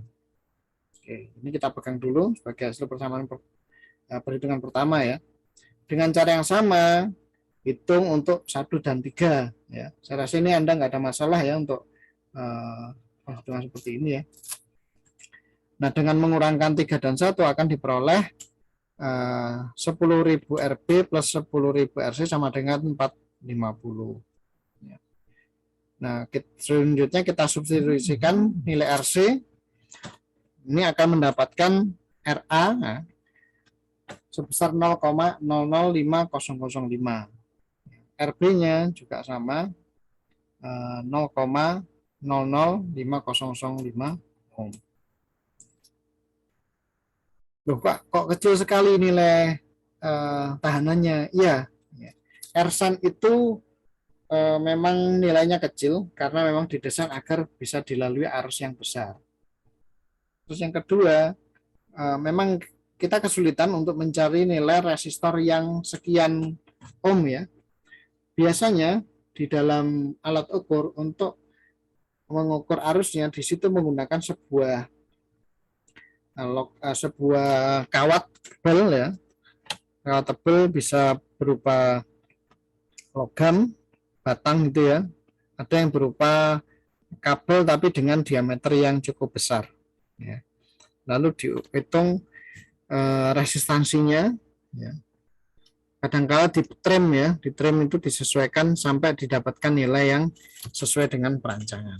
Oke, ini kita pegang dulu sebagai hasil persamaan perhitungan pertama ya. Dengan cara yang sama, hitung untuk 1 dan 3 ya. Saya rasa ini Anda nggak ada masalah ya untuk perhitungan seperti ini ya. Nah, dengan mengurangkan 3 dan 1 akan diperoleh 10.000 RB plus 10.000 RC sama dengan 450. Nah, selanjutnya kita substitusikan nilai RC. Ini akan mendapatkan RA nah, sebesar 0,005005. RB-nya juga sama 0,005005 ohm. Loh, kok kecil sekali nilai tahanannya? Iya, ya. Ersan itu memang nilainya kecil karena memang didesain agar bisa dilalui arus yang besar. Terus yang kedua, memang kita kesulitan untuk mencari nilai resistor yang sekian ohm ya. Biasanya di dalam alat ukur untuk mengukur arusnya di situ menggunakan sebuah kawat tebal ya. Kawat tebal bisa berupa logam, batang gitu ya. Ada yang berupa kabel tapi dengan diameter yang cukup besar. Ya. Lalu dihitung resistansinya. Ya. Kadang-kala di trim itu disesuaikan sampai didapatkan nilai yang sesuai dengan perancangan.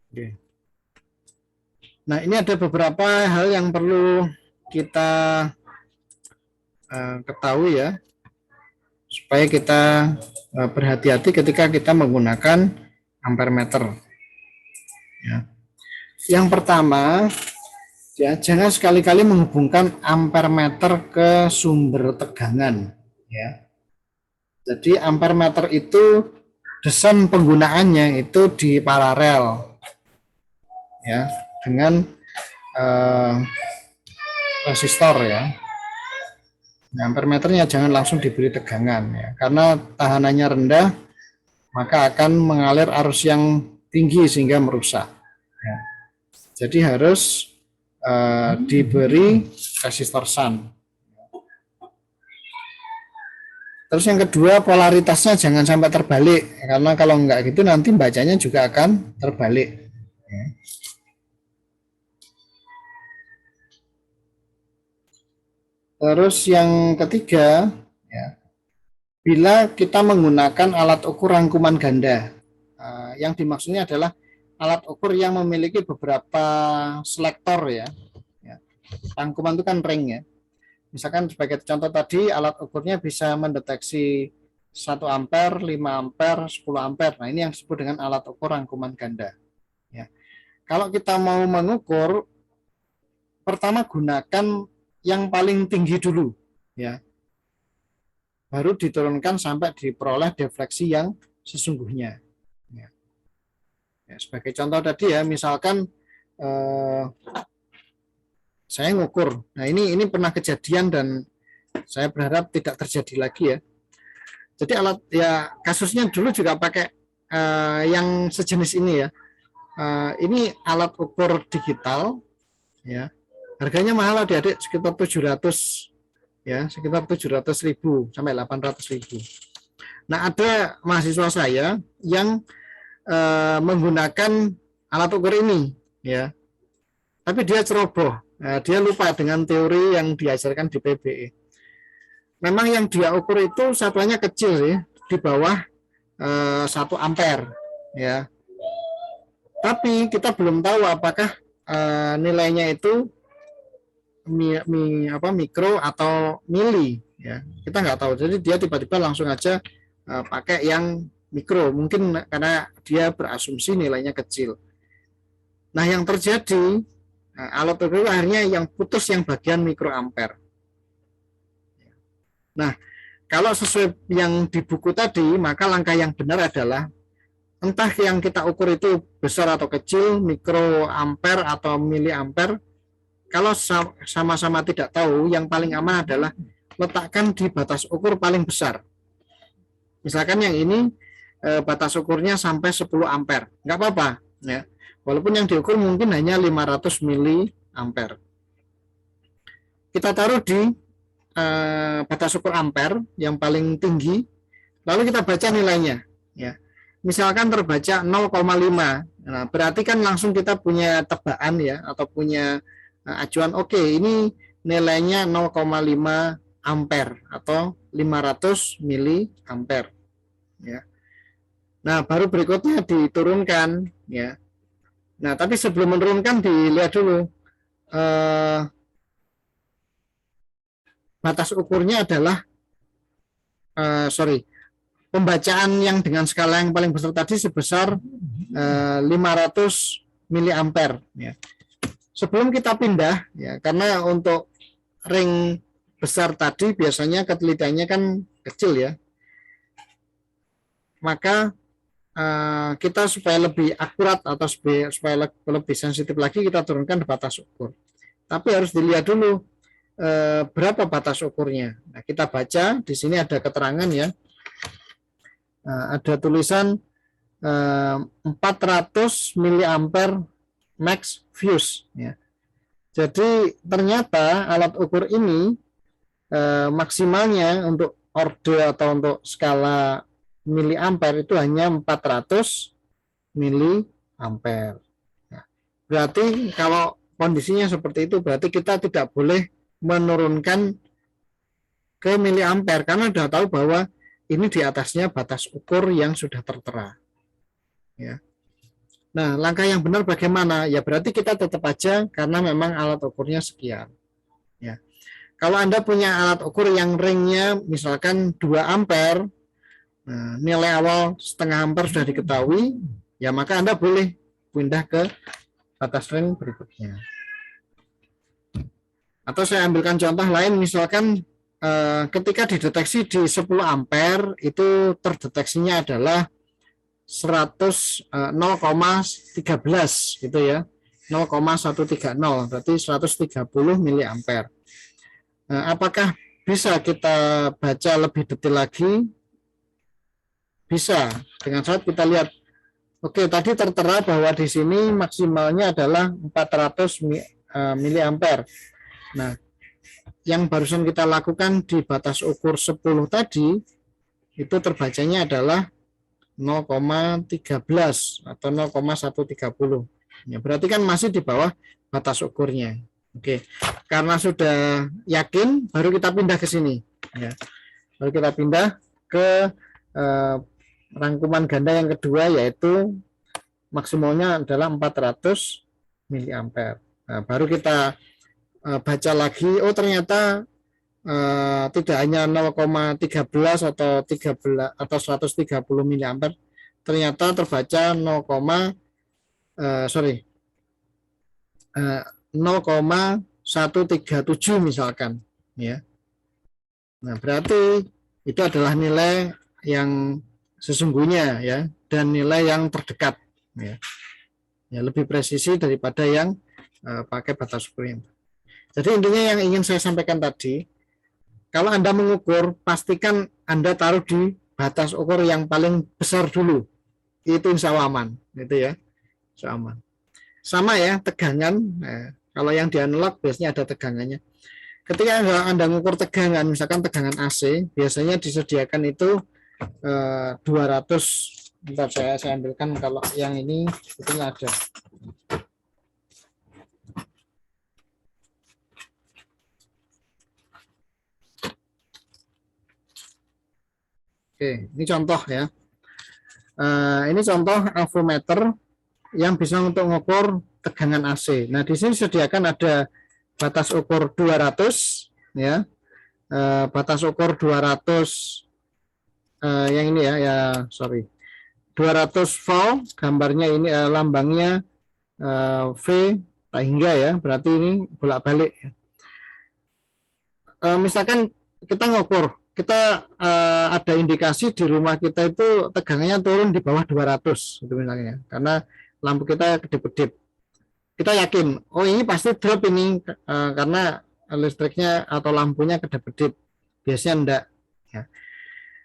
Oke. Nah, ini ada beberapa hal yang perlu kita ketahui ya, supaya kita berhati-hati ketika kita menggunakan ampermeter. Ya. Yang pertama, ya, jangan sekali-kali menghubungkan ampermeter ke sumber tegangan. Ya. Jadi ampermeter itu desain penggunaannya itu di paralel, ya, dengan resistor ya. Nah, ampermeternya jangan langsung diberi tegangan ya, karena tahanannya rendah maka akan mengalir arus yang tinggi sehingga merusak. Ya. Jadi harus diberi resistor shunt. Terus yang kedua, polaritasnya jangan sampai terbalik, karena kalau enggak gitu nanti bacanya juga akan terbalik. Ya. Terus yang ketiga, ya, bila kita menggunakan alat ukur rangkuman ganda, yang dimaksudnya adalah alat ukur yang memiliki beberapa selektor ya. Rangkuman itu kan ring ya. Misalkan sebagai contoh tadi, alat ukurnya bisa mendeteksi 1 ampere, 5 ampere, 10 ampere. Nah, ini yang disebut dengan alat ukur rangkuman ganda. Ya. Kalau kita mau mengukur, pertama gunakan yang paling tinggi dulu, ya. Baru diturunkan sampai diperoleh defleksi yang sesungguhnya. Ya. Ya, sebagai contoh tadi ya, misalkan saya ngukur. Nah, ini pernah kejadian dan saya berharap tidak terjadi lagi ya. Jadi alat ya kasusnya dulu juga pakai yang sejenis ini ya. Ini alat ukur digital ya. Harganya mahal adik-adik, sekitar 700 ya, sekitar 700.000 sampai 800.000. Nah, ada mahasiswa saya yang menggunakan alat ukur ini ya. Tapi dia ceroboh. Nah, dia lupa dengan teori yang diajarkan di PBE. Memang yang dia ukur itu satuannya kecil sih, di bawah 1 ampere ya. Tapi kita belum tahu apakah nilainya itu mikro atau mili ya. Kita nggak tahu. Jadi dia tiba-tiba langsung aja pakai yang mikro, mungkin karena dia berasumsi nilainya kecil. Nah, yang terjadi alat ukur akhirnya yang putus yang bagian mikroampere. Nah, kalau sesuai yang di buku tadi, maka langkah yang benar adalah entah yang kita ukur itu besar atau kecil, mikroampere atau miliampere, kalau sama-sama tidak tahu, yang paling aman adalah letakkan di batas ukur paling besar. Misalkan yang ini batas ukurnya sampai 10 ampere, nggak apa-apa ya. Walaupun yang diukur mungkin hanya 500 miliampere. Kita taruh di batas ukur ampere yang paling tinggi, lalu kita baca nilainya. Ya. Misalkan terbaca 0,5, nah, berarti kan langsung kita punya tebakan ya, atau punya acuan. Oke, ini nilainya 0,5 ampere atau 500 miliampere. Ya. Nah, baru berikutnya diturunkan ya. Nah, tapi sebelum menurunkan dilihat dulu batas ukurnya adalah pembacaan yang dengan skala yang paling besar tadi sebesar 500 miliampere ya. Sebelum kita pindah ya, karena untuk ring besar tadi biasanya ketelitiannya kan kecil ya, maka kita supaya lebih akurat atau supaya lebih sensitif lagi, kita turunkan batas ukur. Tapi harus dilihat dulu berapa batas ukurnya. Nah, kita baca di sini ada keterangan ya, ada tulisan 400 miliampere max fuse ya. Jadi ternyata alat ukur ini maksimalnya untuk orde atau untuk skala miliampere itu hanya 400 miliampere. Nah, berarti kalau kondisinya seperti itu, berarti kita tidak boleh menurunkan ke miliampere karena sudah tahu bahwa ini di atasnya batas ukur yang sudah tertera. Ya. Nah, langkah yang benar bagaimana? Ya berarti kita tetap aja karena memang alat ukurnya sekian. Ya. Kalau Anda punya alat ukur yang ringnya misalkan 2 ampere, nah, nilai awal setengah ampere sudah diketahui, ya maka Anda boleh pindah ke batas ring berikutnya. Atau saya ambilkan contoh lain, misalkan ketika dideteksi di 10 ampere itu terdeteksinya adalah 0,13 gitu ya, 0,130 berarti 130 miliampere. Apakah bisa kita baca lebih detail lagi? Bisa, dengan syarat kita lihat. Oke, tadi tertera bahwa di sini maksimalnya adalah 400 miliampere. Nah, yang barusan kita lakukan di batas ukur 10 tadi itu terbacanya adalah 0,13 atau 0,130. Ya, berarti kan masih di bawah batas ukurnya. Oke, karena sudah yakin, baru kita pindah ke sini. Ya. Baru kita pindah ke rangkuman ganda yang kedua, yaitu maksimalnya adalah 400 miliampere. Nah, baru kita baca lagi, oh ternyata tidak hanya 0,13 atau 13 atau 130 miliampere, ternyata terbaca 0,137 misalkan ya. Nah, berarti itu adalah nilai yang sesungguhnya ya, dan nilai yang terdekat ya. Ya, lebih presisi daripada yang pakai batas ukur. Jadi intinya yang ingin saya sampaikan tadi, kalau Anda mengukur, pastikan Anda taruh di batas ukur yang paling besar dulu. Itu insya Allah aman, gitu ya. Insya Allah aman. Sama ya, tegangan. Nah, kalau yang di analog biasanya ada tegangannya. Ketika Anda mengukur tegangan, misalkan tegangan AC, biasanya disediakan itu 200. Bentar, saya ambilkan kalau yang ini sebetulnya ada. Oke, ini contoh ya. Ini contoh avometer yang bisa untuk mengukur tegangan AC. Nah, di sini disediakan ada batas ukur 200 ya. Batas ukur 200 yang ini ya, 200 volt, gambarnya ini lambangnya V tak hingga ya, berarti ini bolak-balik. Misalkan kita ngukur, kita ada indikasi di rumah kita itu tegangannya turun di bawah 200 gitu misalnya, karena lampu kita kedip-kedip. Kita yakin, oh ini pasti drop ini karena listriknya atau lampunya kedip-kedip. Biasanya enggak ya.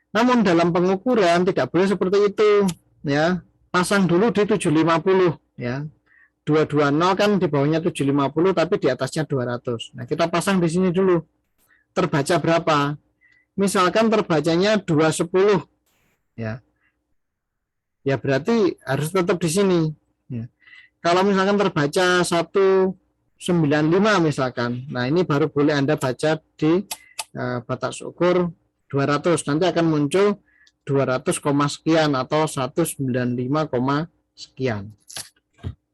Namun dalam pengukuran tidak boleh seperti itu ya. Pasang dulu di 750 ya. 220 kan di bawahnya 750 tapi di atasnya 200. Nah, kita pasang di sini dulu. Terbaca berapa? Misalkan terbacanya 210 ya. Ya berarti harus tetap di sini ya. Kalau misalkan terbaca 195 misalkan. Nah, ini baru boleh Anda baca di batas ukur 200. Nanti akan muncul 200, sekian atau 195, sekian.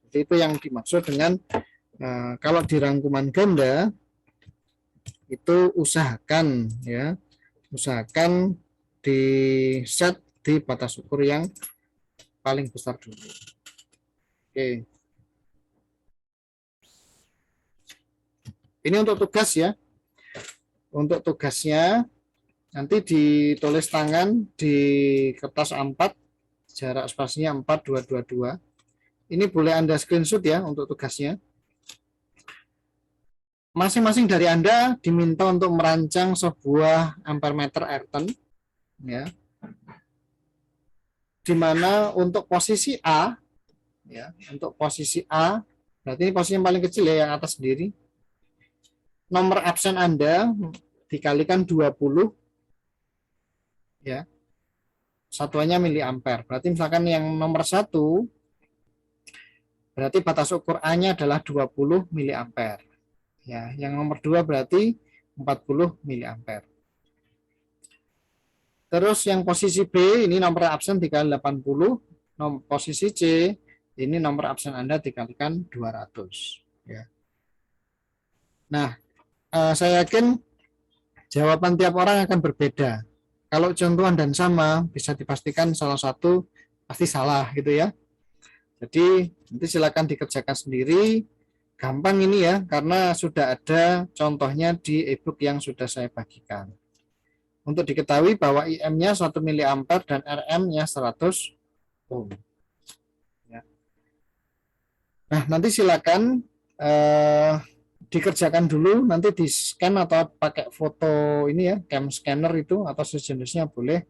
Jadi itu yang dimaksud dengan kalau di rangkuman ganda itu usahakan ya, usahakan di set di batas ukur yang paling besar dulu. Oke. Ini untuk tugas ya. Untuk tugasnya nanti ditulis tangan di kertas A4, jarak spasinya 4, 2, 2, 2. Ini boleh Anda screenshot ya untuk tugasnya. Masing-masing dari Anda diminta untuk merancang sebuah ampermeter Ayrton ya. Di mana untuk posisi A ya, untuk posisi A berarti ini posisi yang paling kecil ya, yang atas sendiri. Nomor absen Anda dikalikan 20 ya. Satuannya miliampere. Berarti misalkan yang nomor 1 berarti batas ukur A-nya adalah 20 miliampere. Ya, yang nomor 2 berarti 40 miliampere. Terus yang posisi B ini nomor absen dikali 80, posisi C ini nomor absen Anda dikalikan 200 ya. Nah, saya yakin jawaban tiap orang akan berbeda. Kalau contohan dan sama, bisa dipastikan salah satu pasti salah gitu ya. Jadi nanti silakan dikerjakan sendiri. Gampang ini ya, karena sudah ada contohnya di e-book yang sudah saya bagikan. Untuk diketahui bahwa IM-nya 1 miliampere dan RM-nya 100 ohm. Ya. Nah, nanti silakan dikerjakan dulu, nanti di scan atau pakai foto ini ya, cam scanner itu atau sejenisnya boleh.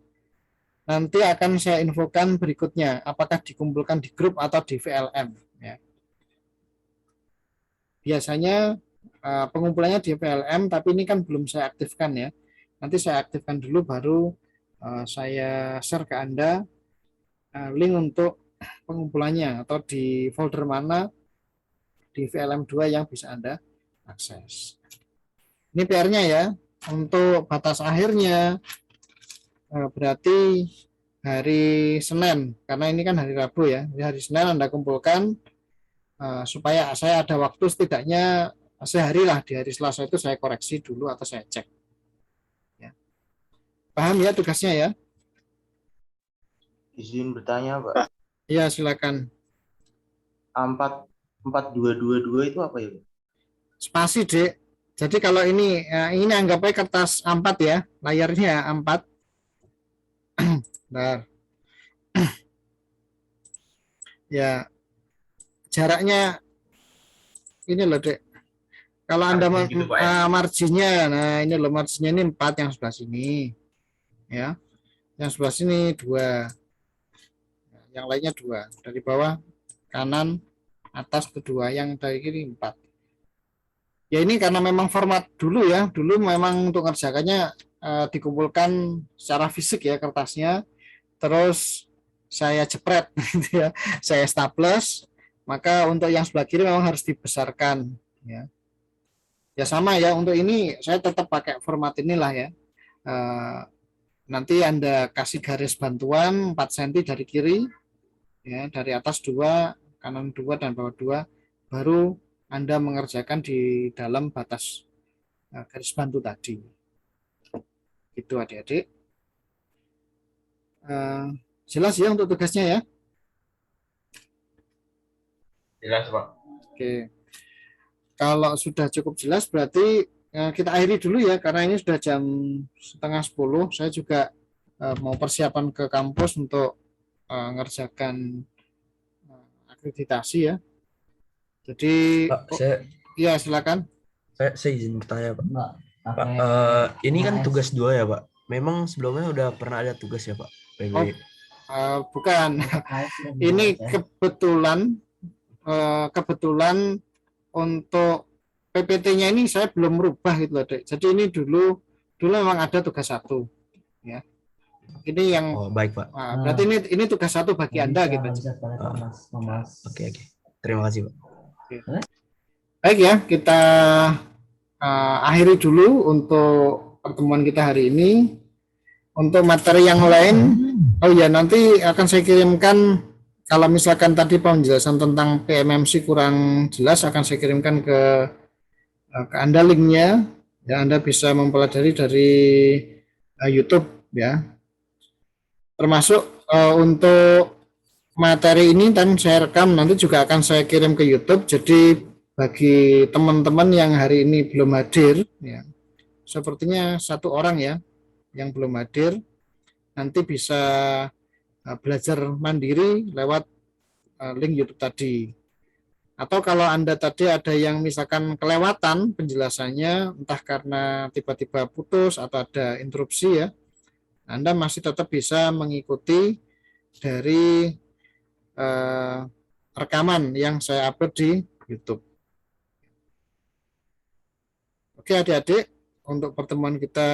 Nanti akan saya infokan berikutnya, apakah dikumpulkan di grup atau di VLM. Ya. Biasanya pengumpulannya di VLM, tapi ini kan belum saya aktifkan ya. Nanti saya aktifkan dulu, baru saya share ke Anda link untuk pengumpulannya atau di folder mana di VLM 2 yang bisa Anda akses. Ini PR-nya ya. Untuk batas akhirnya berarti hari Senin, karena ini kan hari Rabu ya. Di hari Senin Anda kumpulkan supaya saya ada waktu setidaknya sehari lah, di hari Selasa itu saya koreksi dulu atau saya cek. Ya. Paham ya tugasnya ya? Izin bertanya, Pak. Iya, silakan. A44222 itu apa ya, Pak? Spasi, Dek. Jadi kalau ini anggap aja kertas A4 ya, layarnya A4. Bentar. Ya, jaraknya ini loh, Dek. Kalau Anda Margin gitu, Pak, ya? marginnya, nah ini loh marginnya ini 4 yang sebelah sini. Ya. Yang sebelah sini 2. Yang lainnya 2. Dari bawah kanan atas kedua, yang dari kiri 4. Ya ini karena memang format dulu ya, dulu memang untuk ngerjakannya dikumpulkan secara fisik ya kertasnya, terus saya jepret gitu ya, saya staples, maka untuk yang sebelah kiri memang harus dibesarkan ya. Ya sama ya, untuk ini saya tetap pakai format inilah ya. Nanti Anda kasih garis bantuan 4 cm dari kiri ya, dari atas 2, kanan 2 dan bawah 2, baru Anda mengerjakan di dalam batas garis bantu tadi. Itu adik-adik. Jelas ya untuk tugasnya ya? Jelas, Pak. Oke. Kalau sudah cukup jelas berarti kita akhiri dulu ya, karena ini sudah jam 9:30. Saya juga mau persiapan ke kampus untuk ngerjakan akreditasi ya. Jadi Pak, ya silakan. saya izin bertanya, Pak. Pak, ini kan tugas 2 ya, Pak. Memang sebelumnya udah pernah ada tugas ya, Pak? PB. Bukan. Ini kebetulan untuk PPT-nya ini saya belum merubah gitu loh, Dek. Jadi ini dulu memang ada tugas 1 ya. Ini yang baik, Pak. Berarti ini tugas 1 bagi Anda gitu. Oke. Terima kasih, Pak. Oke. Baik ya, kita akhiri dulu untuk pertemuan kita hari ini. Untuk materi yang lain, oh ya nanti akan saya kirimkan, kalau misalkan tadi penjelasan tentang PMMC kurang jelas, akan saya kirimkan ke Anda linknya Ya, Anda bisa mempelajari dari YouTube ya. Termasuk untuk materi ini dan saya rekam nanti juga akan saya kirim ke YouTube. Jadi bagi teman-teman yang hari ini belum hadir, ya, sepertinya satu orang ya yang belum hadir, nanti bisa belajar mandiri lewat link YouTube tadi. Atau kalau Anda tadi ada yang misalkan kelewatan penjelasannya, entah karena tiba-tiba putus atau ada interupsi ya, Anda masih tetap bisa mengikuti dari rekaman yang saya upload di YouTube. Oke adik-adik, untuk pertemuan kita